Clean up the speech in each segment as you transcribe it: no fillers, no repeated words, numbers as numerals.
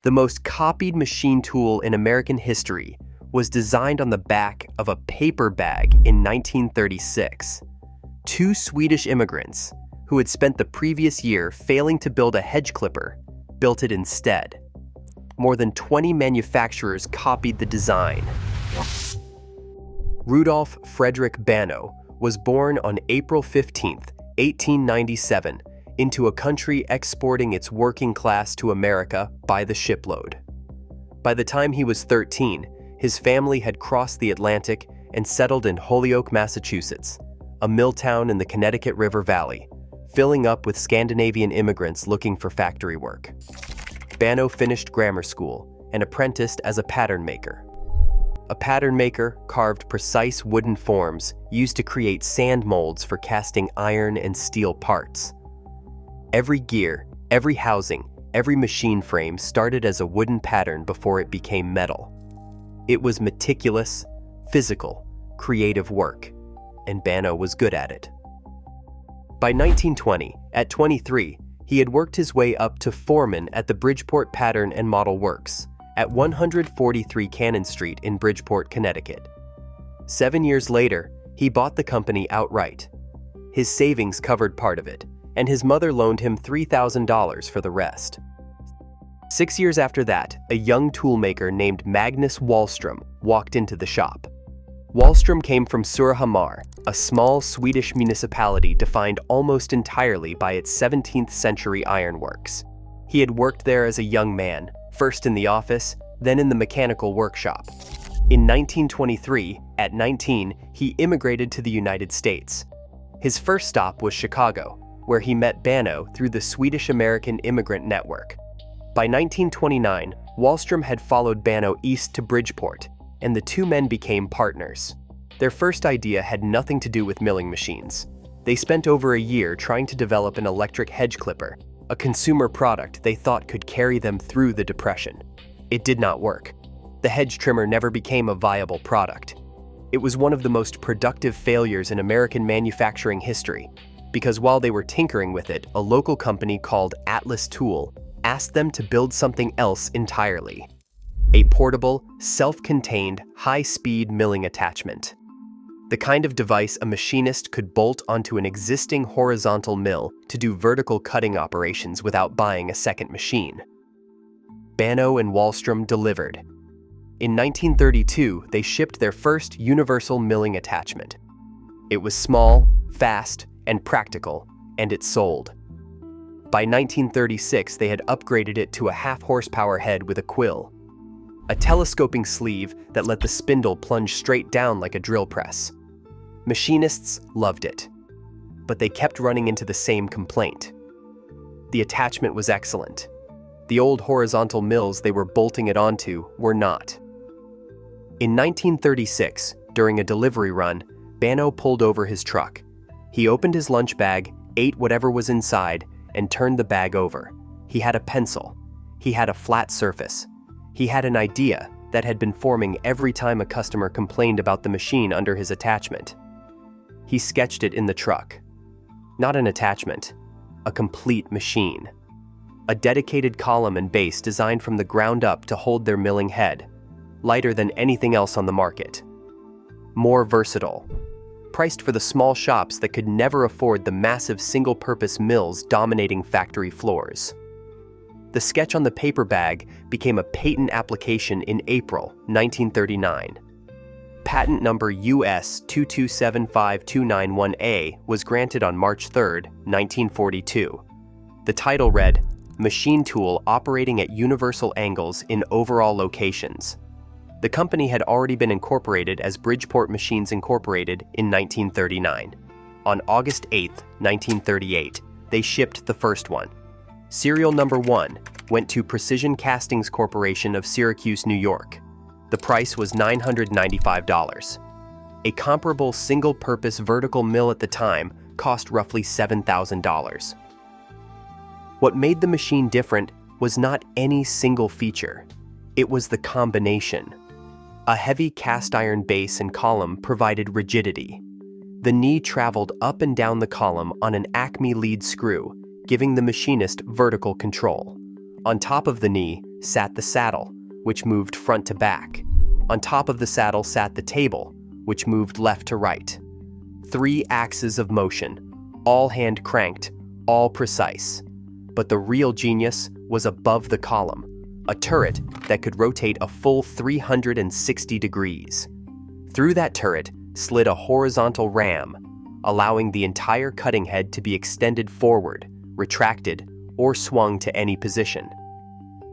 The most copied machine tool in American history was designed on the back of a paper bag in 1936. Two Swedish immigrants, who had spent the previous year failing to build a hedge clipper, built it instead. More than 20 manufacturers copied the design. Rudolph Frederick Bannow was born on April 15, 1897, into a country exporting its working class to America by the shipload. By the time he was 13, his family had crossed the Atlantic and settled in Holyoke, Massachusetts, a mill town in the Connecticut River Valley, filling up with Scandinavian immigrants looking for factory work. Bannow finished grammar school and apprenticed as a pattern maker. A pattern maker carved precise wooden forms used to create sand molds for casting iron and steel parts. Every gear, every housing, every machine frame started as a wooden pattern before it became metal. It was meticulous, physical, creative work, and Bannow was good at it. By 1920, at 23, he had worked his way up to foreman at the Bridgeport Pattern and Model Works at 143 Cannon Street in Bridgeport, Connecticut. 7 years later, he bought the company outright. His savings covered part of it, and his mother loaned him $3,000 for the rest. 6 years after that, a young toolmaker named Magnus Wahlstrom walked into the shop. Wahlstrom came from Surahammar, a small Swedish municipality defined almost entirely by its 17th century ironworks. He had worked there as a young man, first in the office, then in the mechanical workshop. In 1923, at 19, he immigrated to the United States. His first stop was Chicago, where he met Bannow through the Swedish American immigrant network. By 1929, Wahlstrom had followed Bannow east to Bridgeport, and the two men became partners. Their first idea had nothing to do with milling machines. They spent over a year trying to develop an electric hedge clipper, a consumer product they thought could carry them through the Depression. It did not work. The hedge trimmer never became a viable product. It was one of the most productive failures in American manufacturing history, because while they were tinkering with it, a local company called Atlas Tool asked them to build something else entirely: a portable, self-contained, high-speed milling attachment. The kind of device a machinist could bolt onto an existing horizontal mill to do vertical cutting operations without buying a second machine. Bannow and Wahlstrom delivered. In 1932, they shipped their first universal milling attachment. It was small, fast, and practical, and it sold. By 1936, they had upgraded it to a half-horsepower head with a quill, a telescoping sleeve that let the spindle plunge straight down like a drill press. Machinists loved it, but they kept running into the same complaint. The attachment was excellent. The old horizontal mills they were bolting it onto were not. In 1936, during a delivery run, Bannow pulled over his truck. He opened his lunch bag, ate whatever was inside, and turned the bag over. He had a pencil. He had a flat surface. He had an idea that had been forming every time a customer complained about the machine under his attachment. He sketched it in the truck. Not an attachment, a complete machine. A dedicated column and base designed from the ground up to hold their milling head, lighter than anything else on the market. More versatile, priced for the small shops that could never afford the massive single-purpose mills dominating factory floors. The sketch on the paper bag became a patent application in April 1939. Patent number US 2275291A was granted on March 3, 1942. The title read, "Machine Tool Operating at Universal Angles in Overall Locations." The company had already been incorporated as Bridgeport Machines Incorporated in 1939. On August 8, 1938, they shipped the first one. Serial number 1 went to Precision Castings Corporation of Syracuse, New York. The price was $995. A comparable single-purpose vertical mill at the time cost roughly $7,000. What made the machine different was not any single feature. It was the combination. A heavy cast iron base and column provided rigidity. The knee traveled up and down the column on an Acme lead screw, giving the machinist vertical control. On top of the knee sat the saddle, which moved front to back. On top of the saddle sat the table, which moved left to right. 3 axes of motion, all hand-cranked, all precise. But the real genius was above the column, a turret that could rotate a full 360 degrees. Through that turret slid a horizontal ram, allowing the entire cutting head to be extended forward, retracted, or swung to any position.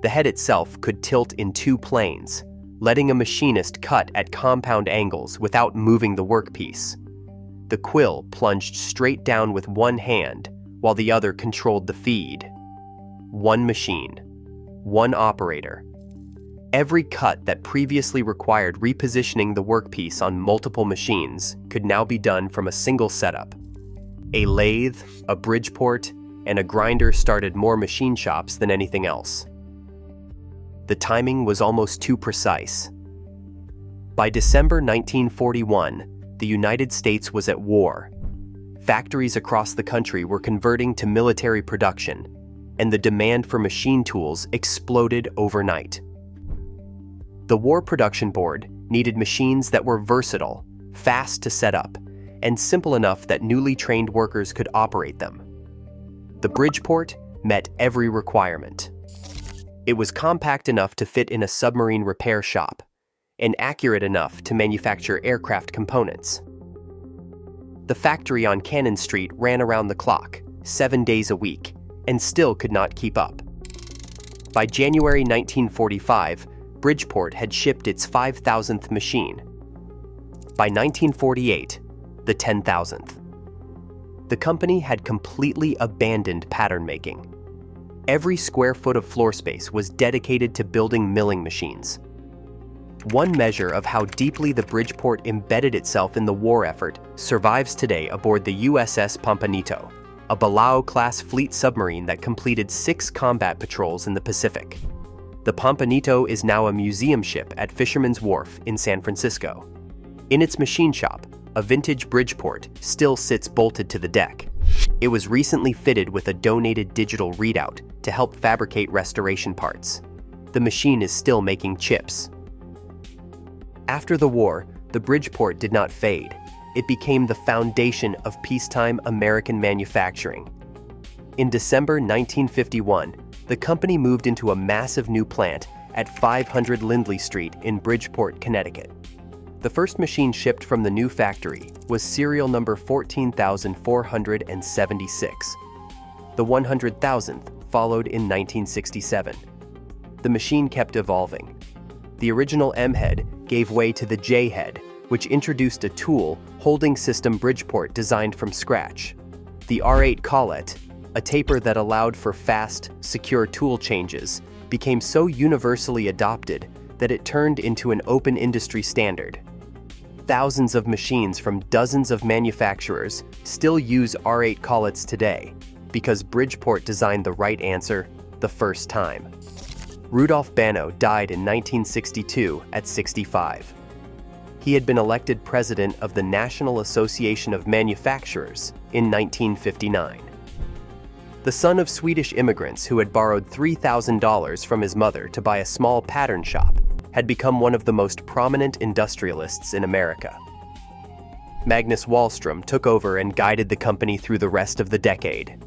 The head itself could tilt in 2 planes, letting a machinist cut at compound angles without moving the workpiece. The quill plunged straight down with one hand, while the other controlled the feed. One machine, one operator. Every cut that previously required repositioning the workpiece on multiple machines could now be done from a single setup. A lathe, a Bridgeport, and a grinder started more machine shops than anything else. The timing was almost too precise. By December 1941, the United States was at war. Factories across the country were converting to military production, and the demand for machine tools exploded overnight. The War Production Board needed machines that were versatile, fast to set up, and simple enough that newly trained workers could operate them. The Bridgeport met every requirement. It was compact enough to fit in a submarine repair shop, and accurate enough to manufacture aircraft components. The factory on Cannon Street ran around the clock, 7 days a week, and still could not keep up. By January 1945, Bridgeport had shipped its 5,000th machine. By 1948, the 10,000th. The company had completely abandoned pattern making. Every square foot of floor space was dedicated to building milling machines. One measure of how deeply the Bridgeport embedded itself in the war effort survives today aboard the USS Pompanito, a Balao-class fleet submarine that completed 6 combat patrols in the Pacific. The Pompanito is now a museum ship at Fisherman's Wharf in San Francisco. In its machine shop, a vintage Bridgeport still sits bolted to the deck. It was recently fitted with a donated digital readout to help fabricate restoration parts. The machine is still making chips. After the war, the Bridgeport did not fade. It became the foundation of peacetime American manufacturing. In December 1951, the company moved into a massive new plant at 500 Lindley Street in Bridgeport, Connecticut. The first machine shipped from the new factory was serial number 14,476. The 100,000th followed in 1967. The machine kept evolving. The original M head gave way to the J head, which introduced a tool holding system Bridgeport designed from scratch. The R8 collet, a taper that allowed for fast, secure tool changes, became so universally adopted that it turned into an open industry standard. Thousands of machines from dozens of manufacturers still use R8 collets today because Bridgeport designed the right answer the first time. Rudolph Bannow died in 1962 at 65. He had been elected president of the National Association of Manufacturers in 1959. The son of Swedish immigrants who had borrowed $3,000 from his mother to buy a small pattern shop, had become one of the most prominent industrialists in America. Magnus Wahlstrom took over and guided the company through the rest of the decade.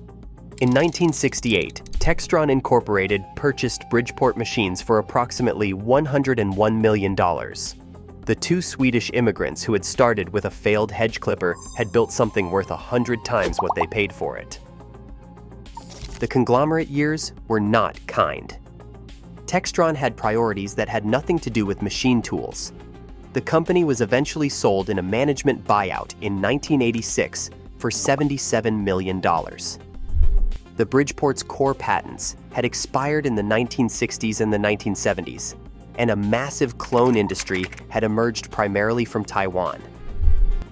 In 1968, Textron Incorporated purchased Bridgeport machines for approximately $101 million. The 2 Swedish immigrants who had started with a failed hedge clipper had built something worth 100 times what they paid for it. The conglomerate years were not kind. Textron had priorities that had nothing to do with machine tools. The company was eventually sold in a management buyout in 1986 for $77 million. The Bridgeport's core patents had expired in the 1960s and the 1970s, and a massive clone industry had emerged primarily from Taiwan.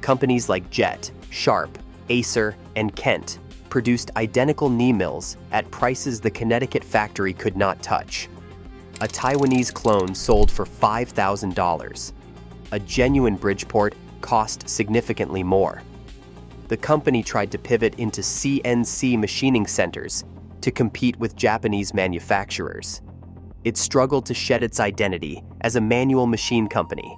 Companies like Jet, Sharp, Acer, and Kent produced identical knee mills at prices the Connecticut factory could not touch. A Taiwanese clone sold for $5,000. A genuine Bridgeport cost significantly more. The company tried to pivot into CNC machining centers to compete with Japanese manufacturers. it struggled to shed its identity as a manual machine company.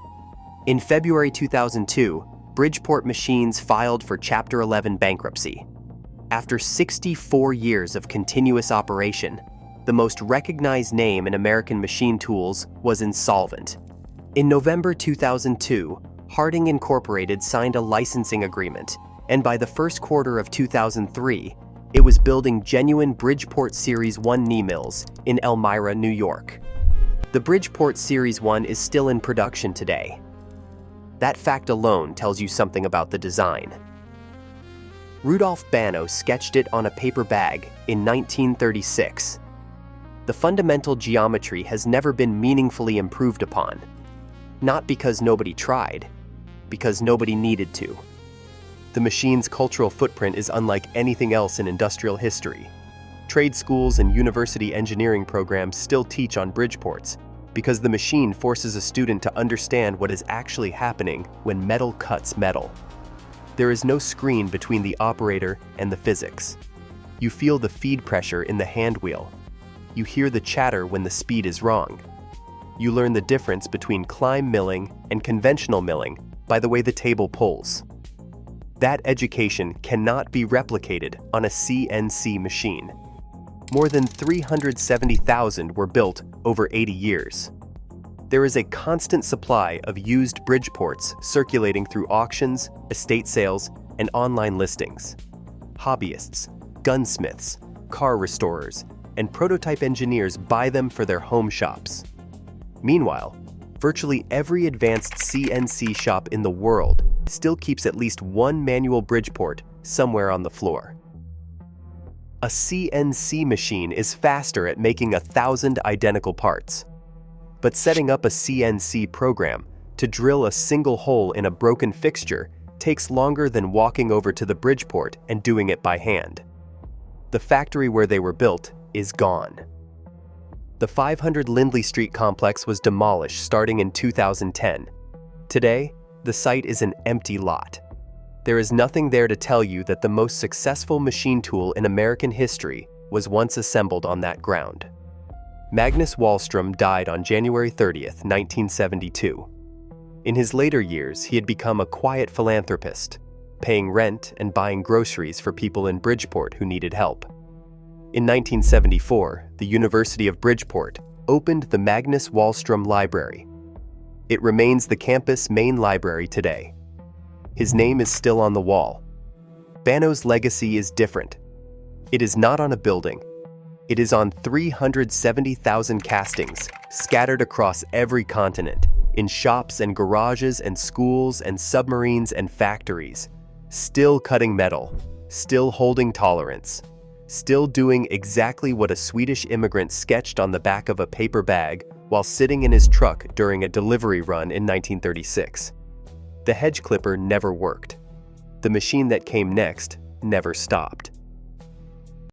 In February 2002, Bridgeport Machines filed for Chapter 11 bankruptcy. After 64 years of continuous operation, the most recognized name in American machine tools was insolvent. In November 2002, Harding Incorporated signed a licensing agreement, and by the first quarter of 2003, it was building genuine Bridgeport Series 1 knee mills in Elmira, New York. The Bridgeport Series 1 is still in production today. That fact alone tells you something about the design. Rudolph Bannow sketched it on a paper bag in 1936. The fundamental geometry has never been meaningfully improved upon. Not because nobody tried, because nobody needed to. The machine's cultural footprint is unlike anything else in industrial history. Trade schools and university engineering programs still teach on Bridgeports because the machine forces a student to understand what is actually happening when metal cuts metal. There is no screen between the operator and the physics. You feel the feed pressure in the hand wheel. You hear the chatter when the speed is wrong. You learn the difference between climb milling and conventional milling by the way the table pulls. That education cannot be replicated on a CNC machine. More than 370,000 were built over 80 years. There is a constant supply of used Bridgeports circulating through auctions, estate sales, and online listings. Hobbyists, gunsmiths, car restorers, and prototype engineers buy them for their home shops. Meanwhile, virtually every advanced CNC shop in the world still keeps at least one manual Bridgeport somewhere on the floor. A CNC machine is faster at making 1,000 identical parts. But setting up a CNC program to drill a single hole in a broken fixture takes longer than walking over to the Bridgeport and doing it by hand. The factory where they were built is gone. The 500 Lindley Street complex was demolished starting in 2010. Today, the site is an empty lot. There is nothing there to tell you that the most successful machine tool in American history was once assembled on that ground. Magnus Wahlstrom died on January 30th, 1972. In his later years, he had become a quiet philanthropist, paying rent and buying groceries for people in Bridgeport who needed help. In 1974, the University of Bridgeport opened the Magnus Wahlstrom Library. It remains the campus' main library today. His name is still on the wall. Bannow's legacy is different. It is not on a building. It is on 370,000 castings scattered across every continent, in shops and garages and schools and submarines and factories, still cutting metal, still holding tolerance, still doing exactly what a Swedish immigrant sketched on the back of a paper bag while sitting in his truck during a delivery run in 1936. The hedge clipper never worked. The machine that came next never stopped.